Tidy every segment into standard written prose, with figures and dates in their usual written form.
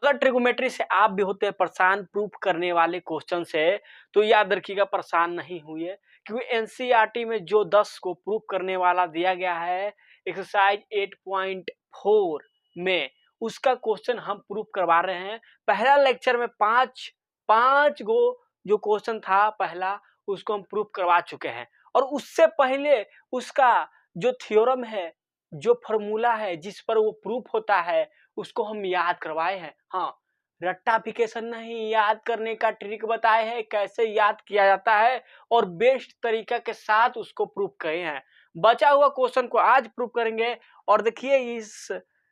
अगर ट्रिगोनोमेट्री से आप भी होते हैं परेशान प्रूफ करने वाले क्वेश्चन से, तो याद रखिएगा परेशान नहीं हुई क्योंकि एनसीईआरटी में जो 10 को प्रूफ करने वाला दिया गया है एक्सरसाइज 8.4 में, उसका क्वेश्चन हम प्रूफ करवा रहे हैं। पहला लेक्चर में पांच गो जो क्वेश्चन था पहला, उसको हम प्रूफ करवा चुके हैं, और उससे पहले उसका जो थ्योरम है, जो फॉर्मूला है जिस पर वो प्रूफ होता है, उसको हम याद करवाए हैं। हाँ, रट्टाफिकेशन नहीं, याद करने का ट्रिक बताए हैं, कैसे याद किया जाता है और बेस्ट तरीका के साथ उसको प्रूफ करे हैं। बचा हुआ क्वेश्चन को आज प्रूफ करेंगे। और देखिए इस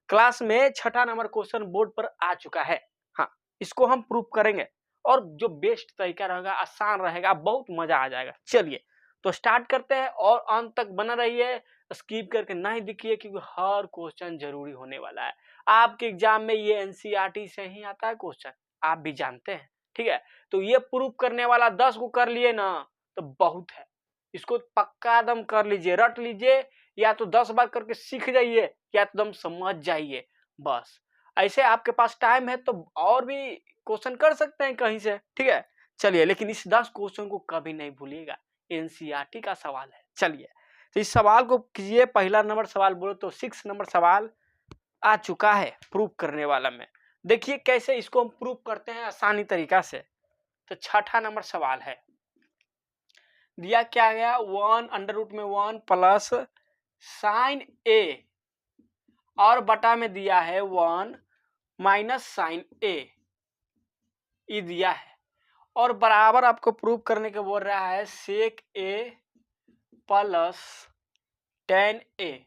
क्लास में 6ठा नंबर क्वेश्चन बोर्ड पर आ चुका है। हाँ, इसको हम प्रूफ करेंगे और जो बेस्ट तरीका रहेगा, आसान रहेगा, बहुत मजा आ जाएगा। चलिए तो स्टार्ट करते हैं और अंत तक बना रहिए, स्किप करके नहीं दिखिए, क्योंकि हर क्वेश्चन जरूरी होने वाला है। आपके एग्जाम में ये एनसीईआरटी से ही आता है क्वेश्चन, आप भी जानते हैं। ठीक है, तो ये प्रूफ करने वाला 10 को कर लिए ना तो बहुत है। इसको पक्का दम कर लीजिए, रट लीजिए, या तो 10 बार करके सीख जाइए या तो दम समझ जाइए। बस ऐसे आपके पास टाइम है तो और भी क्वेश्चन कर सकते हैं कहीं से। ठीक है, चलिए, लेकिन इस 10 क्वेश्चन को कभी नहीं भूलिएगा, एनसीईआरटी का सवाल है। चलिए तो इस सवाल को कीजिए। पहला नंबर सवाल बोलो तो 6 नंबर सवाल आ चुका है प्रूफ करने वाला में। देखिए कैसे इसको हम प्रूफ करते हैं आसानी तरीका से। तो 6ठा नंबर सवाल है, दिया क्या गया, 1 अंडर रूट में 1 प्लस साइन ए और बटा में दिया है 1 माइनस साइन ए, ये दिया है। और बराबर आपको प्रूफ करने के बोल रहा है सेक ए प्लस टेन ए।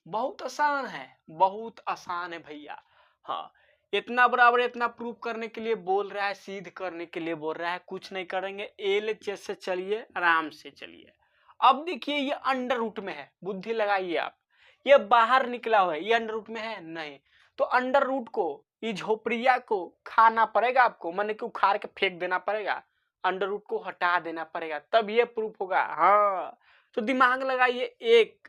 बहुत आसान है, बहुत आसान है भैया। हाँ, इतना बराबर इतना प्रूफ करने के लिए बोल रहा है, सिद्ध करने के लिए बोल रहा है, कुछ नहीं करेंगे। एलएचएस से चलिए, आराम से चलिए। अब देखिए ये अंडर रूट में है, बुद्धि लगाइए आप, ये बाहर निकला हुआ है, ये अंडर रूट में है नहीं, तो अंडर रूट को, ये झोपड़िया को खाना पड़ेगा आपको, माने कि उखाड़ के फेंक देना पड़ेगा, अंडर रूट को हटा देना पड़ेगा, तब ये प्रूफ होगा। हाँ, तो दिमाग लगाइए। एक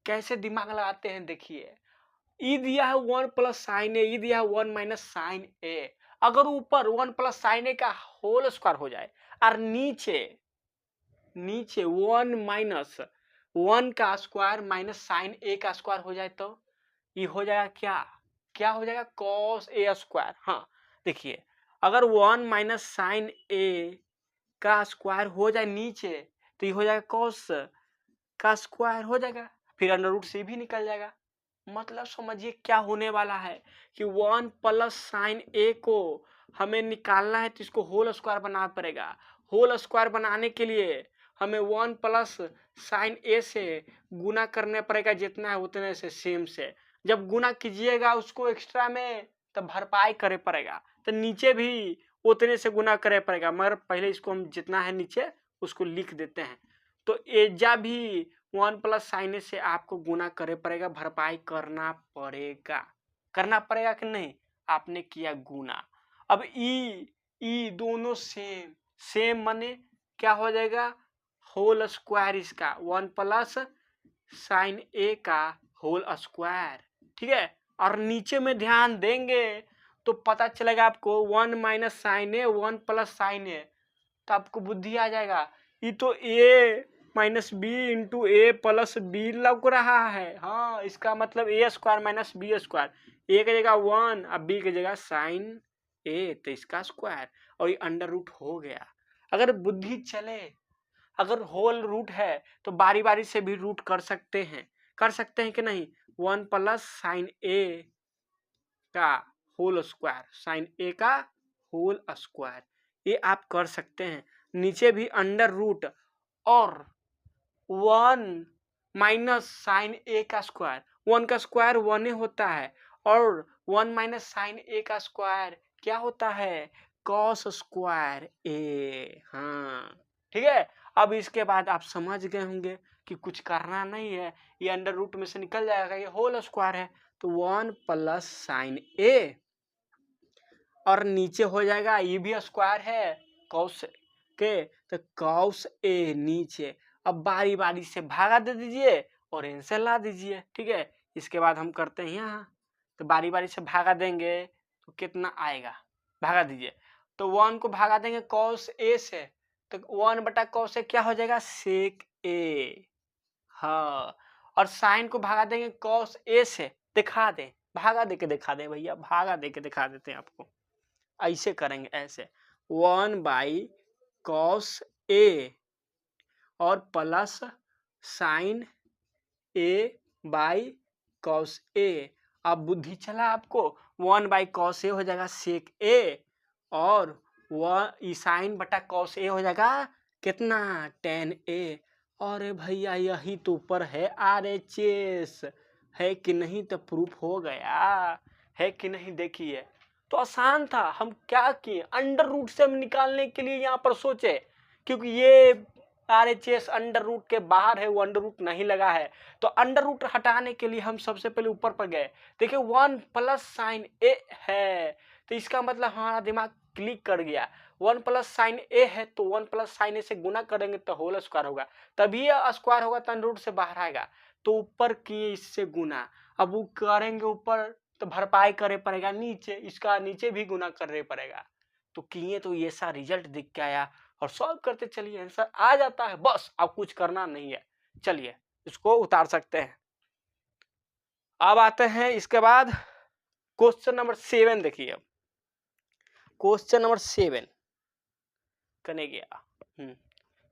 कैसे दिमाग लगाते हैं देखिए, ई दिया है 1 प्लस साइन ए, ई दिया है 1 माइनस साइन ए। अगर ऊपर 1 प्लस साइन ए का होल स्क्वायर हो जाए और नीचे 1 माइनस 1 का स्क्वायर माइनस साइन ए का स्क्वायर हो जाए, तो ये हो जाएगा क्या, क्या हो जाएगा, कॉस ए स्क्वायर। हाँ देखिए, अगर 1 माइनस साइन ए का स्क्वायर हो जाए नीचे, तो ये हो जाएगा कॉस का स्क्वायर हो जाएगा, फिर अंडर रूट से भी निकल जाएगा। मतलब समझिए क्या होने वाला है कि 1 प्लस साइन ए को हमें निकालना है, तो इसको होल स्क्वायर बनाना पड़ेगा। होल स्क्वायर बनाने के लिए हमें 1 प्लस साइन ए से गुना करने पड़ेगा, जितना है उतने से सेम से। जब गुना कीजिएगा उसको एक्स्ट्रा में, तब भरपाई करे पड़ेगा, तो नीचे भी उतने से गुना करे पड़ेगा, मगर पहले इसको हम जितना है नीचे उसको लिख देते हैं। तो एजा भी 1 प्लस साइन से आपको गुना करे पड़ेगा, भरपाई करना पड़ेगा कि नहीं, आपने किया गुना। अब ई दोनों सेम माने क्या हो जाएगा, होल स्क्वायर इसका 1 प्लस साइन ए का होल स्क्वायर। ठीक है, और नीचे में ध्यान देंगे तो पता चलेगा आपको 1 माइनस साइन ए 1 प्लस साइन ए, तो आपको बुद्धि आ जाएगा, ये तो ए माइनस बी इंटू ए प्लस बी लग रहा है। हाँ, इसका मतलब ए स्क्वायर माइनस बी स्क्वायर, ए की जगह 1 और बी की जगह साइन ए, तो इसका स्क्वायर, और ये अंडर रूट हो गया। अगर बुद्धि चले, अगर होल रूट है तो बारी बारी से भी रूट कर सकते हैं कि नहीं। 1 प्लस साइन ए का होल स्क्वायर, साइन ए का होल स्क्वायर, ये आप कर सकते हैं। नीचे भी अंडर रूट और 1 माइनस साइन ए का स्क्वायर, 1 का स्क्वायर 1 होता है, और 1 माइनस साइन ए का स्क्वायर क्या होता है, कॉस स्क्वायर ए। हाँ ठीक है, अब इसके बाद आप समझ गए होंगे कि कुछ करना नहीं है, ये अंडर रूट में से निकल जाएगा, ये होल स्क्वायर है, तो 1 प्लस साइन ए, और नीचे हो जाएगा, ये भी स्क्वायर है कॉस के, तो कॉस ए नीचे। अब बारी बारी से भागा दे दीजिए और आंसर ला दीजिए। ठीक है, इसके बाद हम करते हैं यहाँ, तो बारी बारी से भागा देंगे तो कितना आएगा, भागा दीजिए। तो 1 को भागा देंगे cos A से, तो 1/cos A क्या हो जाएगा, sec A। हाँ, और साइन को भागा देंगे cos A से, दिखा दें, भागा दे के दिखा दें भैया, भागा दे के दिखा देते हैं आपको। ऐसे करेंगे, ऐसे 1/cos A और प्लस साइन A/cos A। अब बुद्धि चला आपको, 1/cos A हो जाएगा sec A और साइन बटा cos A हो जाएगा कितना, tan A। अरे भैया यही तो ऊपर है RHS, है कि नहीं, तो प्रूफ हो गया, है कि नहीं। देखिए तो आसान था, हम क्या किए, अंडर रूट से हम निकालने के लिए यहाँ पर सोचे, क्योंकि ये RHS अंडर रूट के बाहर है, वो अंडर रूट नहीं लगा है, तो अंडर रूट हटाने के लिए हम सबसे पहले ऊपर पर गए। देखिए 1 प्लस साइन ए है, तो इसका मतलब हमारा दिमाग क्लिक कर गया, 1 प्लस साइन ए है तो 1 प्लस साइन ए से गुना करेंगे तो होल स्क्वायर होगा, तभी स्क्वायर होगा तो अंडर रूट से बाहर आएगा, तो ऊपर किए इससे गुना। अब वो करेंगे ऊपर तो भरपाई करे पड़ेगा नीचे, इसका नीचे भी गुना करने पड़ेगा, तो किए तो ये सा रिजल्ट दिख के आया, और सॉल्व करते चलिए आंसर आ जाता है, बस अब कुछ करना नहीं है। चलिए इसको उतार सकते हैं। अब आते हैं इसके बाद क्वेश्चन नंबर 7। देखिए अब क्वेश्चन नंबर 7 करने गया,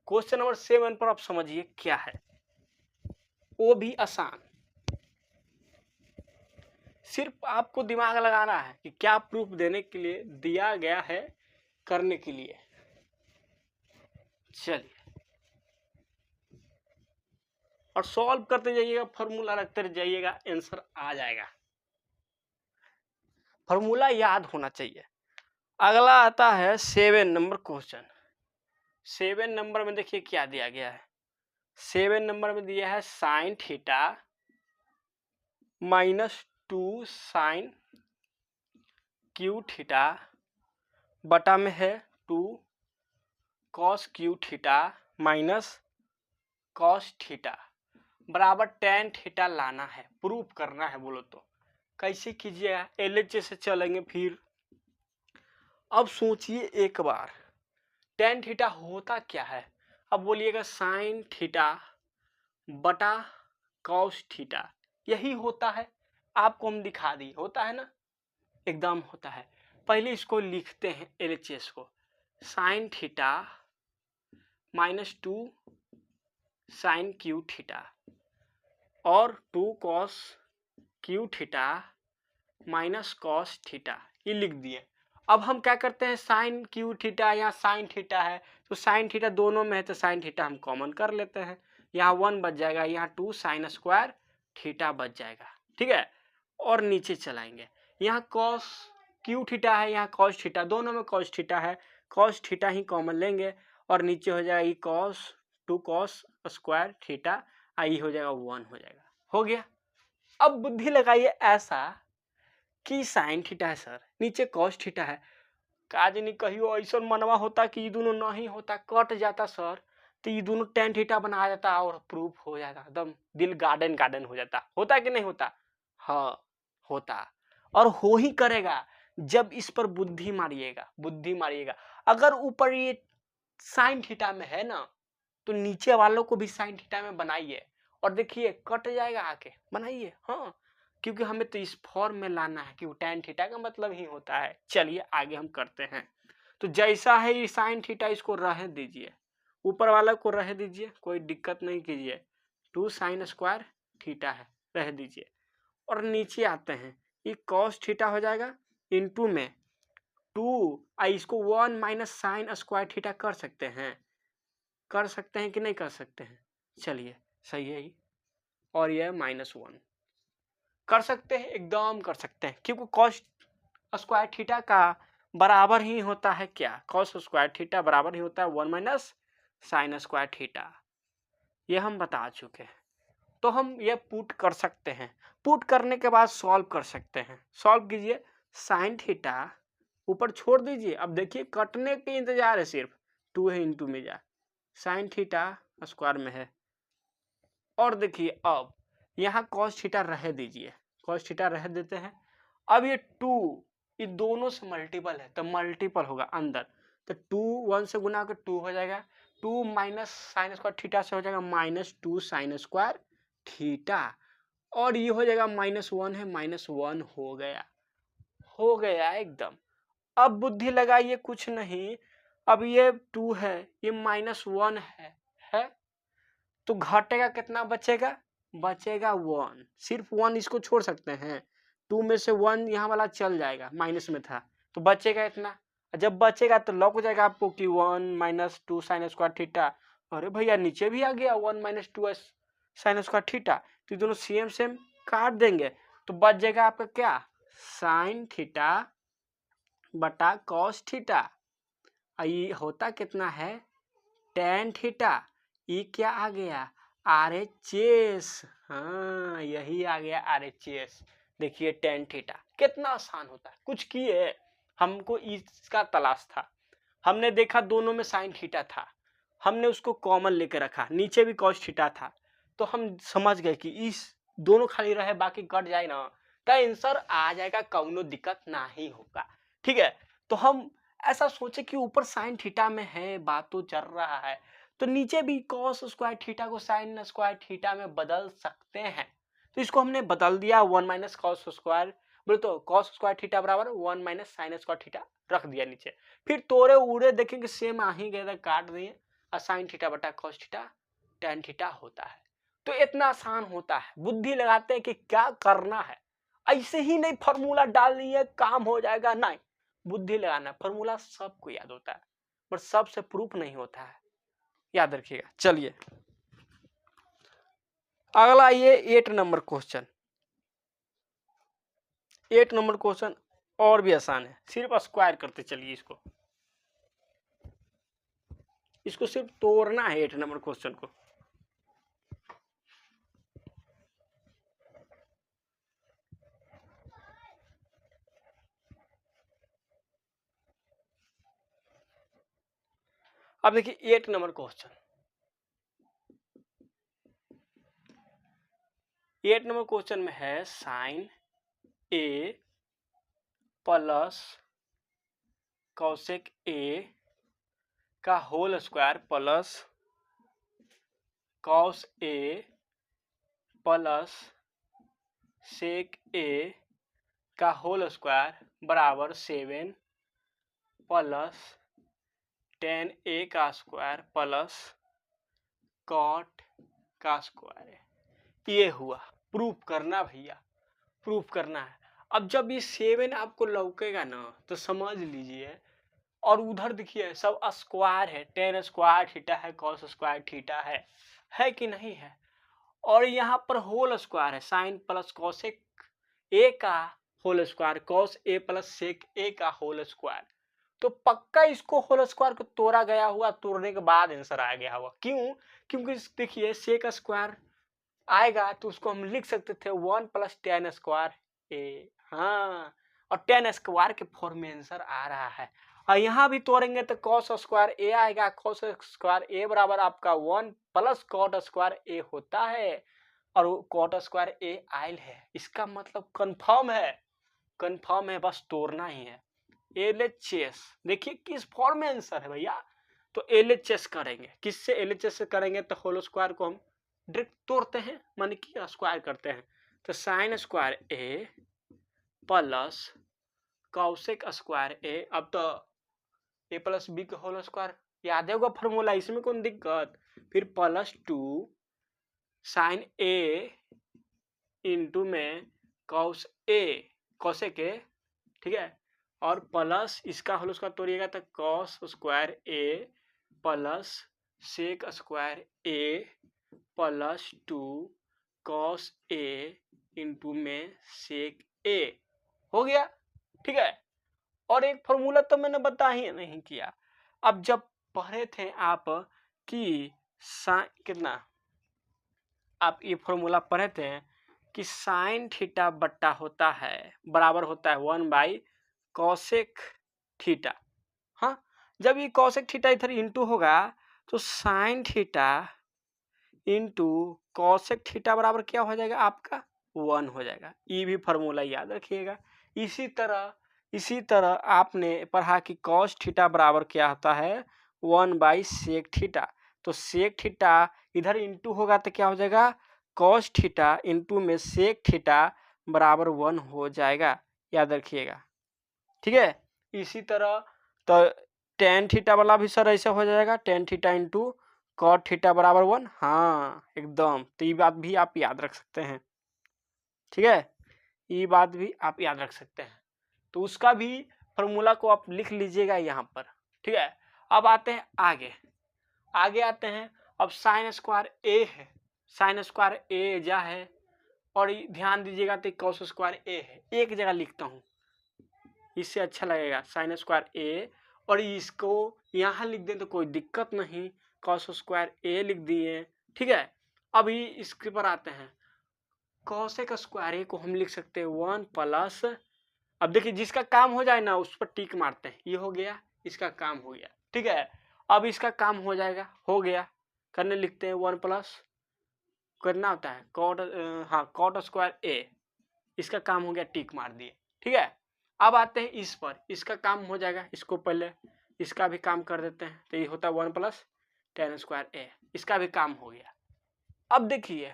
क्वेश्चन नंबर 7 पर आप समझिए क्या है, वो भी आसान, सिर्फ आपको दिमाग लगाना है कि क्या प्रूफ देने के लिए दिया गया है करने के लिए। चलिए और सॉल्व करते जाइएगा, फॉर्मूला रखते जाइएगा, आंसर आ जाएगा, फॉर्मूला याद होना चाहिए। अगला आता है 7 नंबर क्वेश्चन। 7 नंबर में देखिए क्या दिया गया है, 7 नंबर में दिया है sine theta -2 sine cube theta बटा में है 2 cos cube theta minus cos theta बराबर tan थीटा लाना है, प्रूफ करना है। बोलो तो कैसे कीजिएगा, LHS से चलेंगे फिर। अब सोचिए एक बार, tan थीटा होता क्या है, अब बोलिएगा साइन थीटा बटा कॉस थीटा, यही होता है, आपको हम दिखा दिए, होता है ना, एकदम होता है। पहले इसको लिखते हैं LHS को, sine theta -2 sine cube theta और 2 cos cube theta minus cos theta, ये लिख दिए। अब हम क्या करते हैं, साइन क्यू थीटा या साइन थीटा है तो साइन थीटा दोनों में है तो साइन थीटा हम कॉमन कर लेते हैं, यहाँ 1 बच जाएगा, यहाँ 2 साइन स्क्वायर थीटा बच जाएगा, ठीक है। और नीचे चलाएंगे, यहाँ कॉस क्यू थीटा है, यहाँ कॉस थीटा, दोनों में कॉस थीटा है, कॉस थीटा ही कॉमन लेंगे और नीचे हो जाएगी कॉस 2 कॉस स्क्वायर थीटा, आई हो जाएगा 1 हो जाएगा, हो गया। अब बुद्धि लगाइए ऐसा कि साइन थीटा है सर, नीचे कॉस थीटा है, काज नहीं कहियो ऐसा मनवा होता कि ये दोनों नहीं होता, कट जाता सर, तो ये दोनों tan थीटा बना जाता और प्रूफ हो जाता, एकदम दिल गार्डन गार्डन हो जाता, होता कि नहीं होता, हाँ होता, और हो ही करेगा जब इस पर बुद्धि मारिएगा, बुद्धि मारिएगा। अगर ऊपर ये साइन थीटा में है ना, तो नीचे वालों को भी साइन थीटा में बनाइए और देखिए कट जाएगा आके, बनाइए, हाँ, क्योंकि हमें तो इस फॉर्म में लाना है कि वो tan थीटा का मतलब ही होता है। चलिए आगे हम करते हैं, तो जैसा है ये साइन थीटा, इसको रह दीजिए, ऊपर वाला को रह दीजिए, कोई दिक्कत नहीं कीजिए, 2 साइन स्क्वायर थीटा है, रह दीजिए। और नीचे आते हैं, ये कॉस थीटा हो जाएगा इनटू में 2, इसको 1 माइनस साइन स्क्वायर थीटा कर सकते हैं, कर सकते हैं कि नहीं कर सकते हैं, चलिए सही है ये, और ये -1 कर सकते हैं, एकदम कर सकते हैं, क्योंकि कॉस स्क्वायर थीटा का बराबर ही होता है क्या, कॉस स्क्वायर थीटा बराबर ही होता है 1 माइनस साइन स्क्वायर थीटा, ये हम बता चुके हैं। तो हम ये पुट कर सकते हैं, पुट करने के बाद सॉल्व कर सकते हैं, सॉल्व कीजिए, साइन थीटा ऊपर छोड़ दीजिए, अब देखिए कटने के इंतजार है, सिर्फ 2 है इंटू में जा, साइन थीटा स्क्वायर में है, और देखिए अब यहाँ कॉस थीटा रह दीजिए, कॉस थीटा रह देते हैं। अब ये 2 ये दोनों से मल्टीपल है तो मल्टीपल होगा अंदर, तो 2 1 से गुना कर 2 हो जाएगा, 2 माइनस साइन स्क्वायर थीटा से हो जाएगा -2 साइन स्क्वायर थीटा, और ये हो जाएगा -1 है, -1 हो गया एकदम। अब बुद्धि लगाइए, कुछ नहीं, अब ये 2 है, ये -1 है तो घटेगा कितना, बचेगा 1, सिर्फ 1 इसको छोड़ सकते हैं, 2 में से 1 यहाँ वाला चल जाएगा, माइनस में था तो बचेगा इतना, जब बचेगा तो लॉक हो जाएगा आपको कि 1 - 2 साइन स्क्वायर थीटा, अरे भैया नीचे भी आ गया 1 - 2 साइन स्क्वायर थीटा, तो दोनों सेम काट देंगे तो बच जाएगा आपका क्या, साइन थीटा बटा कॉस थीटा, ये होता कितना है, टेन थीटा, ये क्या आ गया, RHS, हाँ यही आ गया RHS। देखिए टेन थीटा कितना आसान होता है, कुछ किए, हमको इसका तलाश था, हमने देखा दोनों में साइन थीटा था, हमने उसको कॉमन लेकर रखा, नीचे भी कॉस थीटा था, तो हम समझ गए कि इस दोनों खाली रहे बाकी कट जाए ना तो आंसर आ जाएगा, कौनो दिक्कत नहीं होगा। ठीक है, तो हम ऐसा सोचे कि ऊपर साइन थीटा में है, बात तो चल रहा है, तो नीचे भी कॉस स्क्वायर थीटा को साइन स्क्वायर थीटा में बदल सकते हैं, तो इसको हमने बदल दिया 1 माइनस कॉस स्क्वायर, बोले तो कॉस स्क्वायर थीटा बराबर 1 माइनस साइन स्क्वायर थीटा रख दिया नीचे, फिर तोड़े उड़े देखेंगे सेम आ ही गए, काट दिए, और साइन थीटा बटा कॉस थीटा टेन थीटा होता है। तो इतना आसान होता है, बुद्धि लगाते हैं कि क्या करना है, ऐसे ही नहीं फॉर्मूला डाल दिए काम हो जाएगा, नहीं, बुद्धि लगाना, फॉर्मूला सबको याद होता है पर सबसे प्रूफ नहीं होता है, याद रखिएगा। चलिए अगला, ये 8 नंबर क्वेश्चन, 8 नंबर क्वेश्चन और भी आसान है, सिर्फ स्क्वायर करते चलिए, इसको सिर्फ तोड़ना है 8 नंबर क्वेश्चन को। अब देखिए 8 नंबर क्वेश्चन, 8 नंबर क्वेश्चन में है sine A plus cosec A का whole square plus cos A plus sec A का होल स्क्वायर बराबर 7 प्लस टेन ए का स्क्वायर प्लस कॉट का स्क्वायर है। ये हुआ, प्रूफ करना भैया, प्रूफ करना है। अब जब ये 7 आपको लौकेगा ना तो समझ लीजिए, और उधर देखिए सब स्क्वायर है, टेन स्क्वायर थीटा है, कॉस स्क्वायर थीटा है कि नहीं है, और यहाँ पर होल स्क्वायर है, साइन प्लस कॉसेक ए का whole square, cos A plus sec A का होल स्क्वायर, तो पक्का इसको होल स्क्वायर को तोड़ा गया हुआ, तोड़ने के बाद आंसर आ गया हुआ, क्यों, क्योंकि देखिए सेक स्क्वायर आएगा तो उसको हम लिख सकते थे 1 प्लस टेन स्क्वायर ए, हाँ, और टेन स्क्वायर के फॉर्म में आंसर आ रहा है, और यहाँ भी तोड़ेंगे तो कॉस स्क्वायर ए आएगा, कॉस स्क्वायर ए बराबर आपका 1 प्लस कॉट स्क्वायर ए होता है, और कॉट स्क्वायर ए आयल है, इसका मतलब कंफर्म है, बस तोड़ना ही है। LHS देखिए किस फॉर्म में आंसर है भैया, तो LHS करेंगे, किससे LHS से करेंगे, तो होल स्क्वायर को हम डायरेक्ट तोड़ते हैं, माने कि स्क्वायर करते हैं, तो साइन स्क्वायर ए प्लस कॉसेक स्क्वायर ए, अब तो ए प्लस बी का होल स्क्वायर याद होगा फॉर्मूला, इसमें कौन दिक्कत, फिर प्लस 2 साइन ए इंटू में कॉस ए कॉसेक ए, ठीक है, और प्लस इसका होल स्क्वायर तोड़िएगा तो cos square A plus sec square A plus 2 cos A into में सेक ए, हो गया, ठीक है। और एक फॉर्मूला तो मैंने बता ही नहीं किया, अब जब पढ़े थे आप कि कितना, आप ये फॉर्मूला पढ़े थे कि साइन थीटा बट्टा होता है बराबर होता है 1 बाई कॉसेक थीटा, हाँ, जब ये कॉसेक थीटा इधर इंटू होगा तो sine theta into cosec theta बराबर क्या हो जाएगा आपका 1 हो जाएगा, ये भी फॉर्मूला याद रखिएगा। इसी तरह इसी तरह आपने पढ़ा कि कॉस थीटा बराबर क्या होता है 1/sec थीटा। तो सेक थीटा इधर इंटू होगा तो क्या हो जाएगा कॉस थीटा इंटू में सेक थीटा बराबर 1 हो जाएगा, याद रखिएगा। ठीक है, इसी तरह तो टेन थीटा वाला भी सर ऐसे हो जाएगा tan theta into cot theta बराबर 1। हाँ एकदम, तो ये बात भी आप याद रख सकते हैं। ठीक है, ये बात भी आप याद रख सकते हैं, तो उसका भी फॉर्मूला को आप लिख लीजिएगा यहाँ पर। ठीक है, अब आते हैं आगे आते हैं। अब साइन स्क्वायर ए है, साइन स्क्वायर ए जा है, और ध्यान दीजिएगा तो कॉस स्क्वायर ए है, एक जगह लिखता हूँ, इससे अच्छा लगेगा साइन स्क्वायर ए, और इसको यहाँ लिख दें तो कोई दिक्कत नहीं, कॉस स्क्वायर ए लिख दिए। ठीक है, अभी इसके पर आते हैं, कॉसेक स्क्वायर ए को हम लिख सकते हैं 1 प्लस, अब देखिए जिसका काम हो जाए ना उस पर टिक मारते हैं, ये हो गया, इसका काम हो गया। ठीक है, अब इसका काम हो जाएगा, हो गया, करने लिखते हैं 1 प्लस, करना होता है कॉट, हाँ कॉट स्क्वायर ए, इसका काम हो गया, टिक मार दिए। ठीक है, अब आते हैं इस पर, इसका काम हो जाएगा, इसको पहले इसका भी काम कर देते हैं, तो ये होता है 1 प्लस टेन स्क्वायर ए, इसका भी काम हो गया। अब देखिए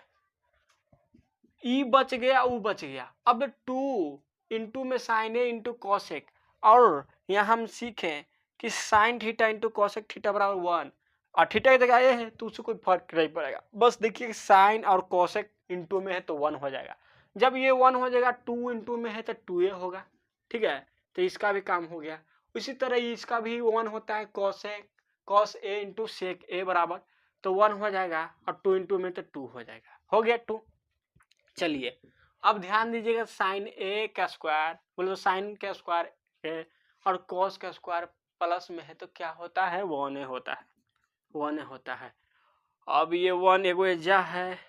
ई बच गया, ऊ बच गया, अब 2 इंटू में साइन ए इंटू कॉसेक, और यहाँ हम सीखें कि sine theta into cosec theta बराबर 1, और थीटा की जगह ए है तो उससे कोई फर्क नहीं पड़ेगा, बस देखिए साइन और कॉसेक इंटू में है तो 1 हो जाएगा, जब ये 1 हो जाएगा 2 इंटू में है तो 2a होगा। ठीक है, तो इसका भी काम हो गया। उसी तरह इसका भी 1 होता है, कॉस ए इंटू सेक ए बराबर, तो 1 हो जाएगा, और 2 इंटू में तो 2 हो जाएगा, हो गया 2। चलिए अब ध्यान दीजिएगा, साइन ए का स्क्वायर बोलो साइन का स्क्वायर है और कॉस का स्क्वायर प्लस में है तो क्या होता है 1a होता है, 1a होता है। अब ये 1 एगो एजा है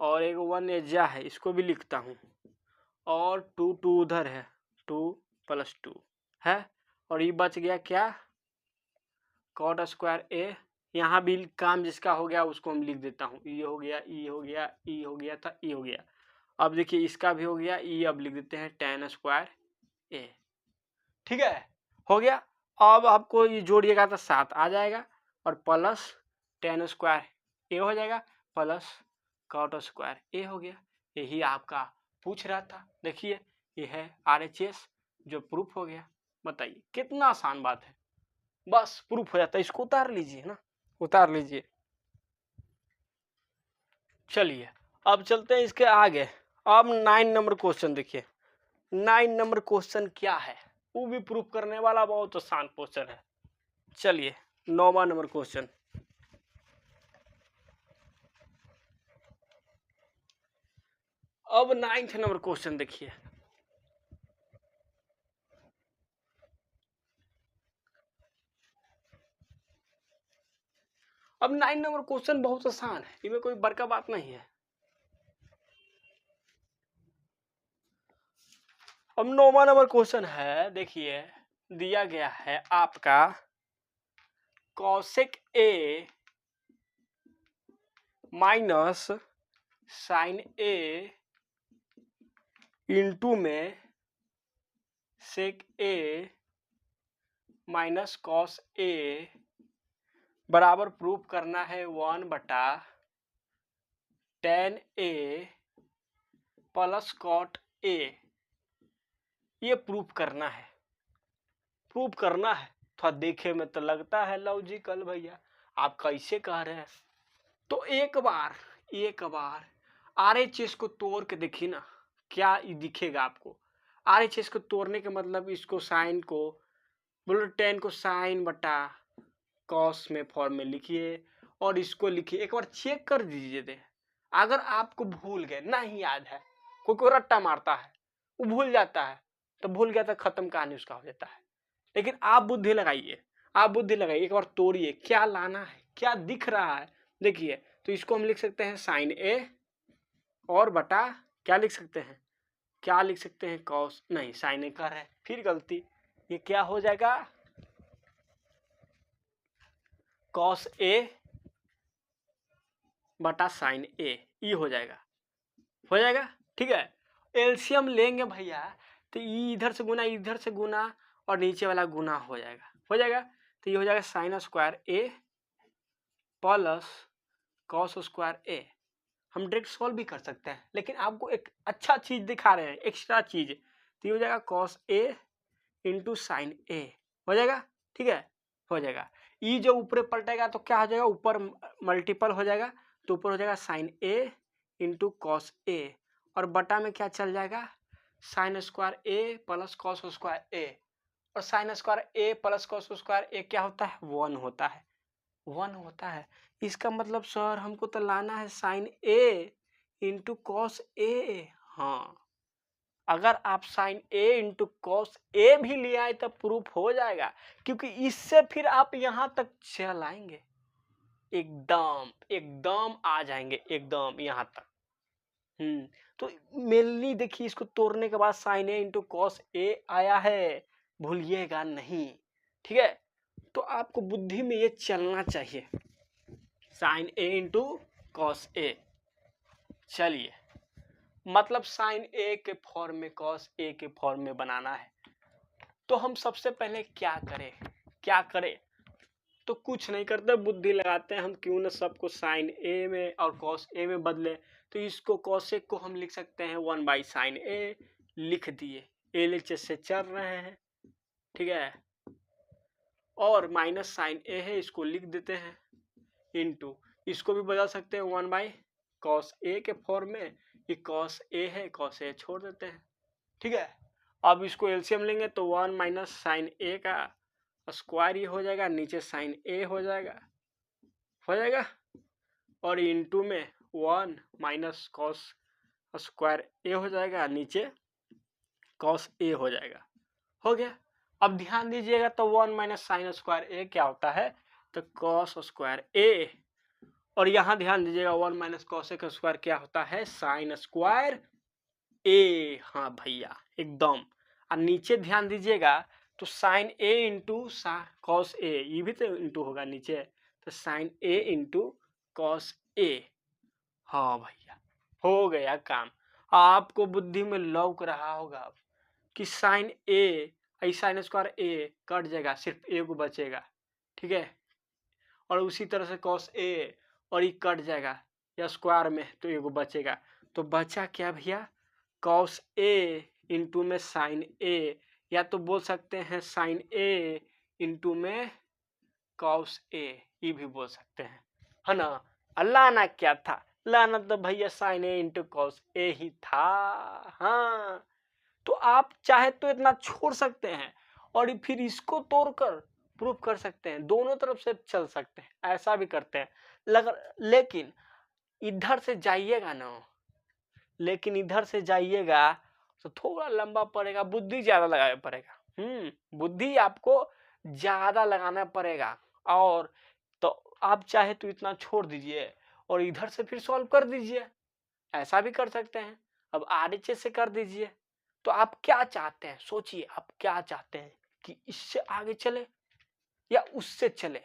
और एगो 1 एजा है, इसको भी लिखता हूँ, और 2 उधर है, 2 + 2 है, और ये बच गया क्या कॉट स्क्वायर ए, यहाँ भी काम जिसका हो गया उसको हम लिख देता हूँ, ई हो गया, ई हो गया, ई हो गया था, ई हो गया। अब देखिए इसका भी हो गया, ई अब लिख देते हैं टेन स्क्वायर ए। ठीक है, हो गया। अब आपको ये जोड़िएगा तो 7 आ जाएगा, और प्लस टेन स्क्वायर ए हो जाएगा, प्लस कॉट स्क्वायर ए हो गया। यही आपका पूछ रहा था, देखिए ये है RHS जो प्रूफ हो गया। बताइए कितना आसान बात है, बस प्रूफ हो जाता है, इसको उतार लीजिए ना, उतार लीजिए। चलिए अब चलते हैं इसके आगे। अब 9 नंबर क्वेश्चन देखिए, 9 नंबर क्वेश्चन क्या है, वो भी प्रूफ करने वाला बहुत आसान क्वेश्चन है। चलिए 9वां नंबर क्वेश्चन, अब 9th नंबर क्वेश्चन देखिए। अब 9 नंबर क्वेश्चन बहुत आसान है, इसमें कोई बड़का बात नहीं है। अब 9वां नंबर क्वेश्चन है, देखिए दिया गया है आपका cosec A minus sine A into में sec A minus cos A बराबर प्रूफ करना है 1/tan A प्लस कॉट ए। ये प्रूफ करना है, प्रूफ करना है। थोड़ा देखे में तो लगता है लॉजिकल, भैया आप कैसे कह रहे हैं। तो एक बार RHS को तोड़ के देखिए ना, क्या दिखेगा आपको। RHS को तोड़ने के मतलब इसको साइन को बोलो टेन को साइन बटा कॉस में फॉर्म में लिखिए, और इसको लिखिए, एक बार चेक कर दीजिए दे। अगर आपको भूल गए, नहीं याद है, कोई रट्टा मारता है वो भूल जाता है, तो भूल गया तो खत्म कहानी उसका हो जाता है। लेकिन आप बुद्धि लगाइए, आप बुद्धि लगाइए, एक बार तोड़िए क्या लाना है, क्या दिख रहा है। देखिए तो इसको हम लिख सकते हैं साइन ए और बटा क्या लिख सकते हैं, क्या लिख सकते हैं कॉस, नहीं साइन ए कर है, फिर गलती, ये क्या हो जाएगा कॉस ए बटा साइन ए, ये हो जाएगा, हो जाएगा। ठीक है, एलसीएम लेंगे भैया तो इधर से गुना और नीचे वाला गुना हो जाएगा। तो ये हो जाएगा साइन स्क्वायर ए प्लस कॉस स्क्वायर ए। हम डायरेक्ट सॉल्व भी कर सकते हैं, लेकिन आपको एक अच्छा चीज दिखा रहे हैं, एक्स्ट्रा चीज। तो ये हो जाएगा कॉस ए इंटू साइन ए हो जाएगा, ठीक है, हो जाएगा। ई जो ऊपर पलटेगा तो क्या हो जाएगा, ऊपर मल्टीपल हो जाएगा, तो ऊपर हो जाएगा sign A into cos A, और बटा में क्या चल जाएगा, साइन स्क्वायर ए प्लस कॉस स्क्वायर ए। और साइन स्क्वायर ए प्लस कॉस स्क्वायर ए क्या होता है, 1 होता है, 1 होता है। इसका मतलब सर हमको तो लाना है sine A into cos A. हाँ, अगर आप sign A into cos A भी ले आए तब प्रूफ हो जाएगा, क्योंकि इससे फिर आप यहां तक चल आएंगे, एकदम आ जाएंगे, एकदम यहां तक। तो मेनली देखिए, इसको तोड़ने के बाद sign A into cos A आया है, भूलिएगा नहीं, ठीक है। तो आपको बुद्धि में ये चलना चाहिए, sign A into cos A. चलिए, मतलब साइन ए के फॉर्म में कॉस ए के फॉर्म में बनाना है। तो हम सबसे पहले क्या करें, तो कुछ नहीं करते, बुद्धि लगाते हैं हम, क्यों ना सबको साइन ए में और कॉस ए में बदले। तो इसको कॉस ए को हम लिख सकते हैं 1 बाई साइन ए, लिख दिए, एलएचएस से चल रहे हैं, ठीक है। और माइनस साइन ए है, इसको लिख देते हैं, इनटू इसको भी बदल सकते हैं 1 बाई कॉस ए के फॉर्म में, ये कॉस ए है, कॉस ए छोड़ देते हैं, ठीक है। अब इसको एलसीएम लेंगे तो 1 माइनस साइन ए का स्क्वायर ये हो जाएगा, नीचे साइन ए हो जाएगा, और इनटू में 1 माइनस कॉस स्क्वायर ए हो जाएगा, नीचे कॉस ए हो जाएगा, हो गया। अब ध्यान दीजिएगा, तो 1 माइनस साइन स्क्वायर ए क्या होता है, तो कॉस स्क्वायर ए, और यहां ध्यान दीजिएगा 1 माइनस कॉस ए का स्क्वायर क्या होता है, साइन स्क्वायर ए। हाँ भैया, एकदम। और नीचे ध्यान दीजिएगा, तो sign A into cos A, ये भी तो इंटू होगा नीचे, तो sign A into cos A. हाँ भैया, हो गया काम। आपको बुद्धि में लौक रहा होगा अब कि साइन ए, साइन स्क्वायर ए कट जाएगा, सिर्फ ए को बचेगा, ठीक है। और उसी तरह से कॉस ए, और ये कट जाएगा या स्क्वायर में, तो ए को बचेगा। तो बचा क्या भैया, कॉस ए इंटू में साइन ए, या तो बोल सकते हैं साइन ए इंटू में कॉस ए, ये भी बोल सकते हैं, है ना। लाना क्या था, लाना तो भैया sign A into cos A ही था। हाँ, तो आप चाहे तो इतना छोड़ सकते हैं, और फिर इसको तोड़कर प्रूफ कर सकते हैं, दोनों तरफ से चल सकते हैं, ऐसा भी करते हैं। लेकिन इधर से जाइएगा ना, लेकिन इधर से जाइएगा तो थोड़ा लंबा पड़ेगा, बुद्धि ज्यादा लगाना पड़ेगा। बुद्धि आपको ज्यादा लगाना पड़ेगा। और तो आप चाहे तो इतना छोड़ दीजिए और इधर से फिर सॉल्व कर दीजिए, ऐसा भी कर सकते हैं। अब आरएचएस से कर दीजिए। तो आप क्या चाहते हैं, सोचिए, आप क्या चाहते हैं, कि इससे आगे चले या उससे चले।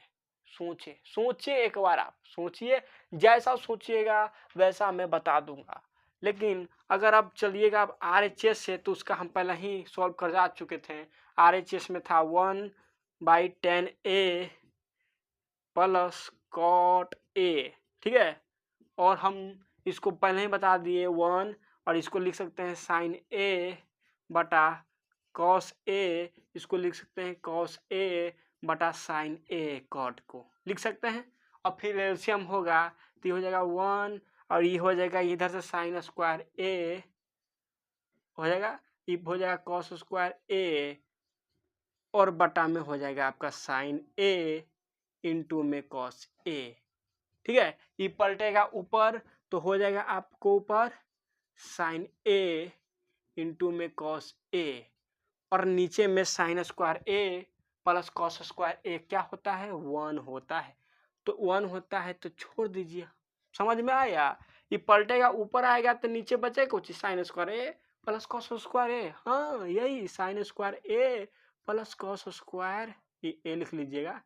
सोचिए एक बार, आप सोचिए, जैसा सोचिएगा वैसा मैं बता दूंगा। लेकिन अगर आप चलिएगा आप आरएचएस से, तो उसका हम पहले ही सॉल्व कर जा चुके थे। आरएचएस में था 1 by 10 A plus cot A, ठीक है। और हम इसको पहले ही बता दिए 1, और इसको लिख सकते हैं साइन ए बटा कॉस ए, इसको लिख सकते हैं कॉस ए बटा साइन ए, कॉट को लिख सकते हैं। और फिर एलसीएम होगा तो ये हो जाएगा 1, और ये हो जाएगा इधर से साइन स्क्वायर ए हो जाएगा, ये हो जाएगा कॉस स्क्वायर ए, और बटा में हो जाएगा आपका साइन ए इंटू में कॉस ए, ठीक है। ये पलटेगा ऊपर तो हो जाएगा आपको ऊपर साइन ए इंटू में कॉस ए, और नीचे में साइन स्क्वायर ए प्लस कॉस स्क्वायर ए क्या होता है, 1 होता है। तो 1 होता है तो छोड़ दीजिए, समझ में आया। ये पलटेगा ऊपर आएगा तो नीचे बचेगा कुछ, साइन स्क्वायर ए प्लस कॉस स्क्वायर ए। हाँ, यही साइन स्क्वायर ए प्लस कॉस स्क्वायर ए लिख लीजिएगा,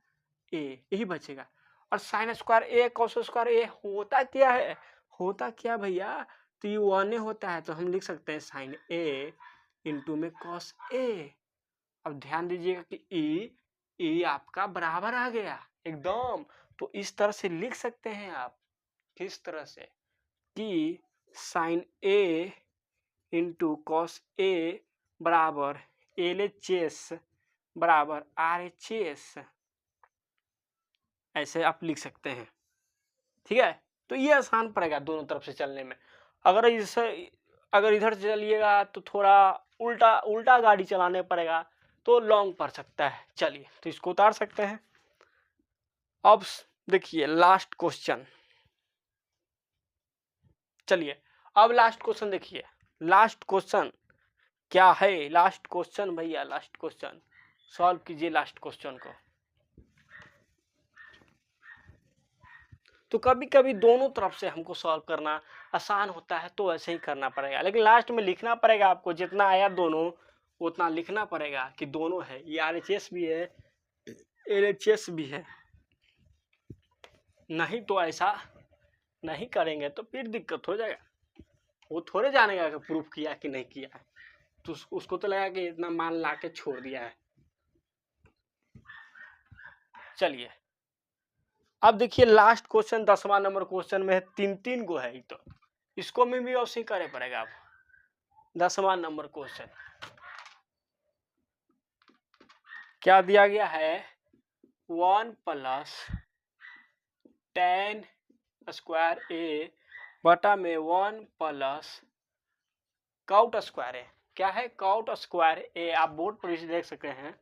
ए यही बचेगा। और साइन स्क्वायर ए कॉस स्क्वायर ए होता क्या है, होता क्या भैया, तो ये 1 होता है, तो हम लिख सकते हैं साइन ए इंटू में कॉस ए। अब ध्यान दीजिएगा कि ई आपका बराबर आ गया एकदम। तो इस तरह से लिख सकते हैं आप, किस तरह से कि sign A into cos A बराबर LHS बराबर RHS, ऐसे आप लिख सकते हैं। ठीक है, तो ये आसान पड़ेगा दोनों तरफ से चलने में। अगर इधर से चलिएगा तो थोड़ा उल्टा उल्टा गाड़ी चलाने पड़ेगा तो लॉन्ग पड़ सकता है। चलिए, तो इसको उतार सकते हैं। अब देखिए लास्ट क्वेश्चन। चलिए अब लास्ट क्वेश्चन देखिए। लास्ट क्वेश्चन क्या है? लास्ट क्वेश्चन भैया, लास्ट क्वेश्चन सॉल्व कीजिए लास्ट क्वेश्चन को। तो कभी कभी दोनों तरफ से हमको सॉल्व करना आसान होता है तो ऐसे ही करना पड़ेगा, लेकिन लास्ट में लिखना पड़ेगा आपको, जितना आया दोनों उतना लिखना पड़ेगा कि दोनों है, ये RHS भी है LHS भी है। नहीं तो ऐसा नहीं करेंगे तो फिर दिक्कत हो जाएगा। वो थोड़े जानेगा कि प्रूफ किया कि नहीं किया है, तो उसको तो लगा कि इतना मान ला के छोड़ दिया है। चलिए अब देखिए लास्ट क्वेश्चन 10वां नंबर क्वेश्चन में है, तीन गो है, तो इसको में भी ऐसे ही करे पड़ेगा अब। 10वां नंबर क्वेश्चन क्या दिया गया है? 1 प्लस tan स्क्वायर ए बटा में 1 प्लस कॉट स्क्वायर ए। क्या है? कॉट स्क्वायर ए। आप बोर्ड पर इसे देख सकते हैं,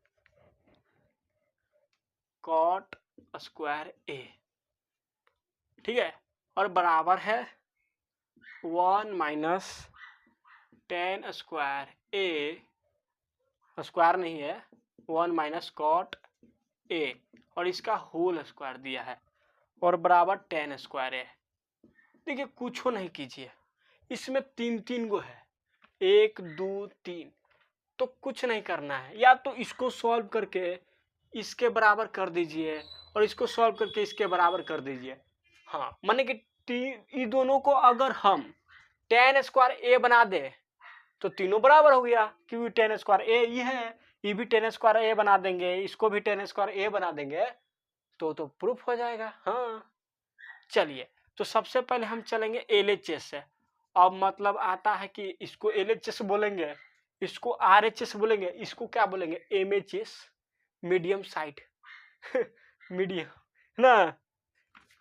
कॉट स्क्वायर ए। ठीक है, और बराबर है 1 माइनस tan स्क्वायर ए, स्क्वायर नहीं है, 1 माइनस कॉट ए, और इसका होल स्क्वायर दिया है, और बराबर tan स्क्वायर ए। देखिए कुछ नहीं कीजिए, इसमें तीन गो है, 1 2 3, तो कुछ नहीं करना है। या तो इसको सॉल्व करके इसके बराबर कर दीजिए और इसको सॉल्व करके इसके बराबर कर दीजिए। हाँ, माने कि ये दोनों को अगर हम tan स्क्वायर ए बना दे तो तीनों बराबर हो गया, क्योंकि tan स्क्वायर ए ये है, ये भी tan स्क्वायर ए बना देंगे, इसको भी tan स्क्वायर ए बना देंगे तो प्रूफ हो जाएगा। हाँ चलिए, तो सबसे पहले हम चलेंगे LHS से। अब मतलब आता है कि इसको LHS बोलेंगे, इसको RHS बोलेंगे, इसको क्या बोलेंगे? MHS, मीडियम साइड मीडियम ना।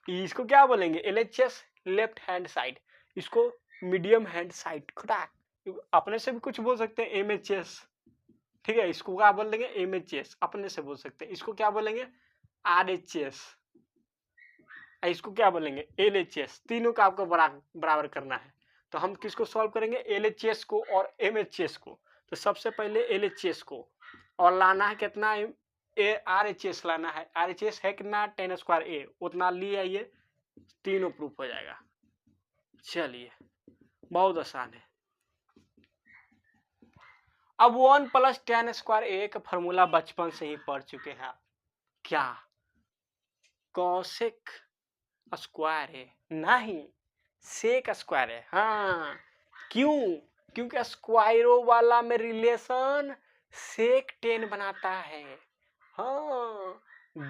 इसको क्या बोलेंगे? LHS लेफ्ट हैंड साइड, इसको मीडियम हैंड साइड। खुदा अपने से भी कुछ बोल सकते हैं MHS। ठीक है, इसको क्या बोल देंगे? MHS अपने से बोल सकते हैं। इसको क्या बोलेंगे? RHS। इसको क्या बोलेंगे? LHS। तीनों का आपको बराबर करना है। तो हम किसको सॉल्व करेंगे? LHS को और MHS को। तो सबसे पहले LHS को, और लाना है कितना? RHS लाना है। RHS है कितना? tan स्क्वायर ए, उतना ले आइए, तीनों प्रूफ हो जाएगा। चलिए बहुत आसान है। अब 1 प्लस tan स्क्वायर ए का फॉर्मूला बचपन से ही पढ़ चुके हैं आप। क्या? कॉसेक स्क्वायर है? नहीं, सेक स्क्वायर है। हाँ, क्यों? क्योंकि स्क्वायरो वाला में रिलेशन सेक 10 बनाता है। हाँ,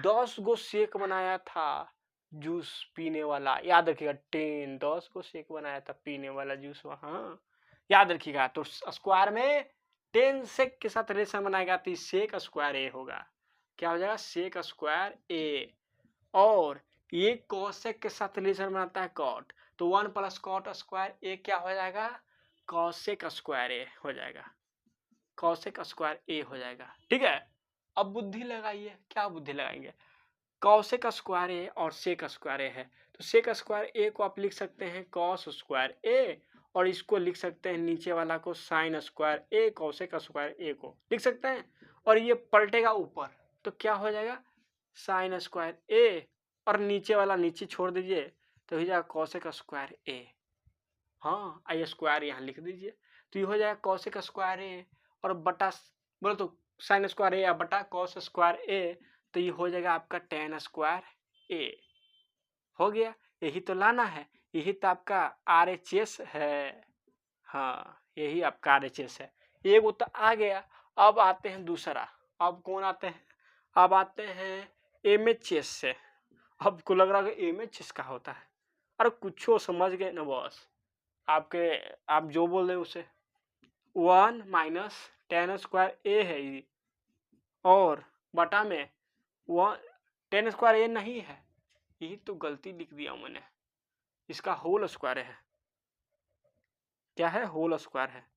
10 गो सेक बनाया था जूस पीने वाला, याद रखिएगा। 10 गो सेक बनाया था पीने वाला जूस, हाँ याद रखिएगा। तो स्क्वायर में 10 सेक के साथ रिलेशन बनाएगा तो सेक स्क्वायर ए होगा। क्या हो जाएगा? सेक स्क्वायर ए। और ये कोसेक के साथ रिलेशन बनाता है कॉट, तो 1 प्लस कॉट स्क्वायर ए क्या हो जाएगा? कॉसेक स्क्वायर ए हो जाएगा। कॉसेक स्क्वायर ए हो जाएगा। ठीक है, अब बुद्धि लगाइए। क्या बुद्धि लगाएंगे? कॉसेक स्क्वायर ए और सेक स्क्वायर ए है, तो सेक स्क्वायर ए को आप लिख सकते हैं कॉस स्क्वायर ए, और इसको लिख सकते हैं नीचे वाला को साइन स्क्वायर ए। कॉसेक स्क्वायर ए को लिख सकते हैं, और ये पलटेगा ऊपर, तो क्या हो जाएगा? साइन स्क्वायर ए, और नीचे वाला नीचे छोड़ दीजिए तो हो जाएगा कॉसेक स्क्वायर ए। हाँ, आई स्क्वायर यहाँ लिख दीजिए, तो ये हो जाएगा कॉसेक स्क्वायर ए, और बटा बोलो तो साइन स्क्वायर ए या बटा कॉस स्क्वायर ए, तो ये हो जाएगा आपका tan स्क्वायर ए। हो गया, यही तो लाना है, यही तो आपका RHS है। हाँ, यही आपका RHS है। एक उत्तर आ गया। अब आते हैं दूसरा। अब कौन आते हैं? अब आते हैं एमएचएस से। अब को लग रहा है कि एमएचएस का होता है। अरे कुछ समझ गए ना बॉस, आपके आप जो बोल रहे उसे 1 माइनस टेन स्क्वायर ए है ये, और बटा में 1 टेन स्क्वायर ए नहीं है, यही तो गलती लिख दिया मैंने। इसका होल स्क्वायर है। क्या है? होल स्क्वायर है।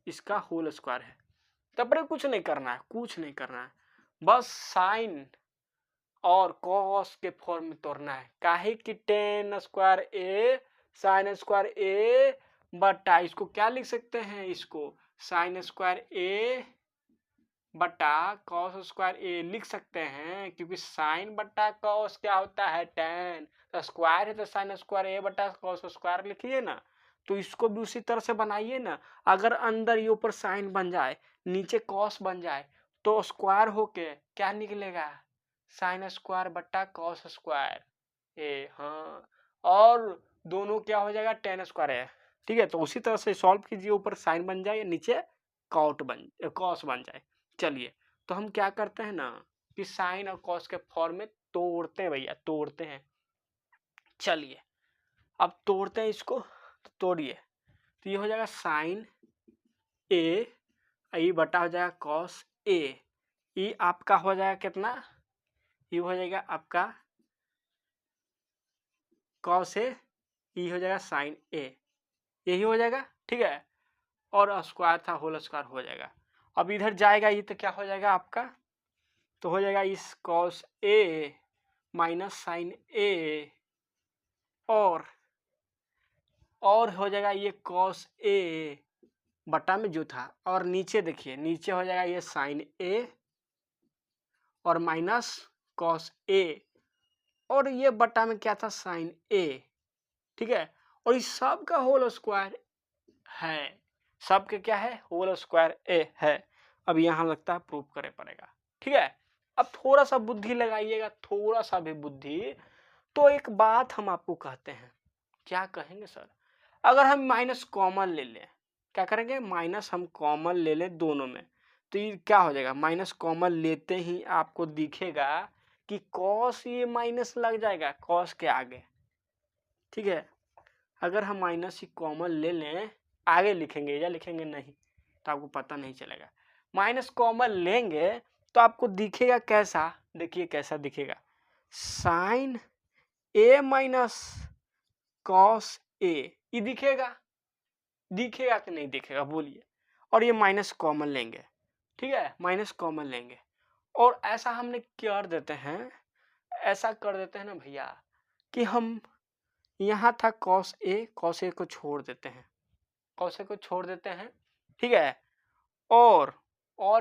इसका होल स्क्वायर है। तब कुछ नहीं करना है, कुछ नहीं करना है, बस साइन और कॉस के फॉर्म में तोड़ना है। काहे कि टेन स्क्वायर ए साइन स्क्वायर ए बटा, इसको क्या लिख सकते हैं? इसको साइन स्क्वायर ए बटा कॉस स्क्वायर ए लिख सकते हैं, क्योंकि साइन बटा कॉस क्या होता है? टेन। तो स्क्वायर है तो साइन स्क्वायर ए बटा कॉस स्क्वायर लिखिए ना। तो इसको भी उसी तरह से बनाइए ना। अगर अंदर ये ऊपर साइन बन जाए, नीचे कॉस बन जाए, तो स्क्वायर होके क्या निकलेगा? साइन स्क्वायर बटा कॉस स्क्वायर ए। हाँ, और दोनों क्या हो जाएगा? टेन स्क्वायर है। ठीक है, तो उसी तरह से सॉल्व कीजिए, ऊपर साइन बन जाए, नीचे कॉस बन जाए। चलिए, तो हम क्या करते हैं ना कि साइन और कॉस के फॉर्म में तोड़ते हैं भैया, तोड़ते हैं। चलिए, अब तोड़ते हैं इसको, तो तोड़िए। तो ये हो जाएगा साइन ए, ये बटा हो जाएगा कॉस ए। ये आपका हो जाएगा कितना? ये हो जाएगा आपका कॉस ए, ये हो जाएगा साइन ए, यही हो जाएगा। ठीक है, और स्क्वायर था, होल स्क्वायर हो जाएगा। अब इधर जाएगा ये, तो क्या हो जाएगा आपका? तो हो जाएगा इस कॉस ए माइनस साइन ए, और हो जाएगा ये कॉस ए बटा में जो था, और नीचे देखिए, नीचे हो जाएगा ये साइन ए और माइनस कॉस ए, और ये बटा में क्या था? साइन ए। ठीक है, और इस सब का होल स्क्वायर है। सब के क्या है? होल स्क्वायर ए है। अब यहां लगता है प्रूफ करे पड़ेगा। ठीक है, अब थोड़ा सा बुद्धि लगाइएगा, थोड़ा सा भी बुद्धि। तो एक बात हम आपको कहते हैं। क्या कहेंगे सर? अगर हम माइनस कॉमन ले लें, क्या करेंगे? माइनस हम कॉमन ले लें दोनों में, तो ये क्या हो जाएगा? माइनस कॉमन लेते ही आपको दिखेगा कि कॉस ये माइनस लग जाएगा कॉस के आगे। ठीक है, अगर हम माइनस ही कॉमन ले लें, आगे लिखेंगे या लिखेंगे नहीं तो आपको पता नहीं चलेगा। माइनस कॉमन लेंगे तो आपको दिखेगा कैसा? देखिए कैसा दिखेगा, sign A minus cos A, ये दिखेगा। दिखेगा कि नहीं दिखेगा बोलिए? और ये माइनस कॉमन लेंगे। ठीक है, माइनस कॉमन लेंगे, और ऐसा हमने कर देते हैं, ऐसा कर देते हैं ना भैया कि हम यहाँ था कॉस ए को छोड़ देते हैं, कॉस ए को छोड़ देते हैं। ठीक है, और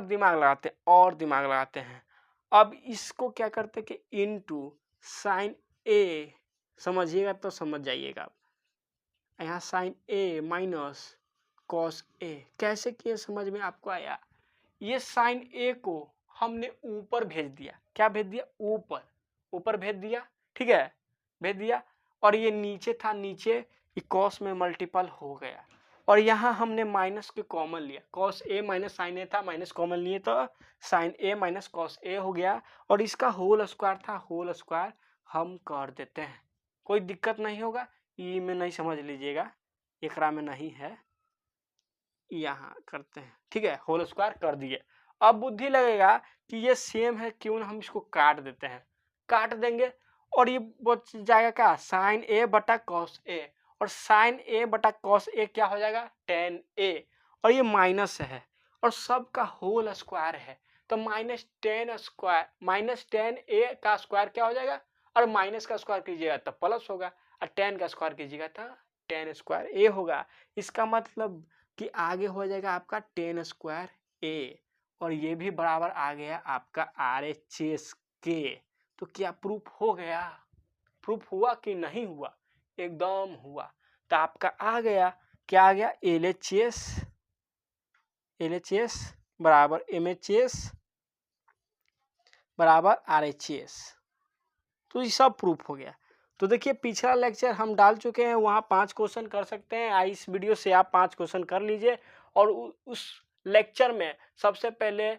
दिमाग लगाते हैं, और दिमाग लगाते हैं। अब इसको क्या करते हैं कि इनटू साइन ए, समझिएगा तो समझ जाइएगा। यहाँ sign A minus cos A कैसे किए, समझ में आपको आया? ये साइन ए को हमने ऊपर भेज दिया। क्या भेज दिया? ऊपर, ऊपर भेज दिया। ठीक है, भेज दिया, और ये नीचे था, नीचे ये कॉस में मल्टीपल हो गया, और यहाँ हमने माइनस के कॉमन लिया। कॉस ए माइनस साइन ए था, माइनस कॉमन लिए तो sign A minus cos A हो गया, और इसका होल स्क्वायर था, होल स्क्वायर हम कर देते हैं। कोई दिक्कत नहीं होगा, ई में नहीं समझ लीजिएगा, एकरा में नहीं है, यहाँ करते हैं। ठीक है, होल स्क्वायर कर दिए। अब बुद्धि लगेगा कि ये सेम है, क्यों ना हम इसको काट देते हैं। काट देंगे, और ये बच जाएगा क्या? साइन ए बटा कॉस ए, और साइन ए बटा कॉस ए क्या हो जाएगा? टेन ए, और ये माइनस है, और सब का होल स्क्वायर है, तो minus ten square, minus ten ए का स्क्वायर क्या हो जाएगा? और माइनस का स्क्वायर कीजिएगा तो प्लस होगा, और टेन का स्क्वायर कीजिएगा तो टेन स्क्वायर ए होगा। इसका मतलब कि आगे हो जाएगा आपका टेन स्क्वायर ए, और ये भी बराबर आ गया आपका आर एच एस के। तो क्या प्रूफ हो गया? प्रूफ हुआ कि नहीं हुआ? एकदम हुआ। तो आपका आ गया, क्या आ गया? एल एच एस बराबर एम एच एस बराबर आर एच एस। तो ये सब प्रूफ हो गया। तो देखिए, पिछला लेक्चर हम डाल चुके हैं, वहाँ 5 क्वेश्चन कर सकते हैं। इस वीडियो से आप 5 क्वेश्चन कर लीजिए, और उस लेक्चर में सबसे पहले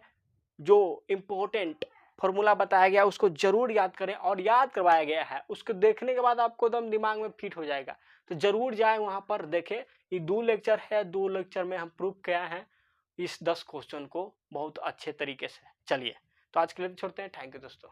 जो इम्पोर्टेंट फॉर्मूला बताया गया उसको जरूर याद करें और याद करवाया गया है, उसको देखने के बाद आपको एकदम दिमाग में फिट हो जाएगा। तो जरूर जाए वहां पर देखें। ये 2 लेक्चर है, 2 लेक्चर में हम प्रूव किया है इस 10 क्वेश्चन को बहुत अच्छे तरीके से। चलिए, तो आज के लिए छोड़ते हैं। थैंक यू दोस्तों।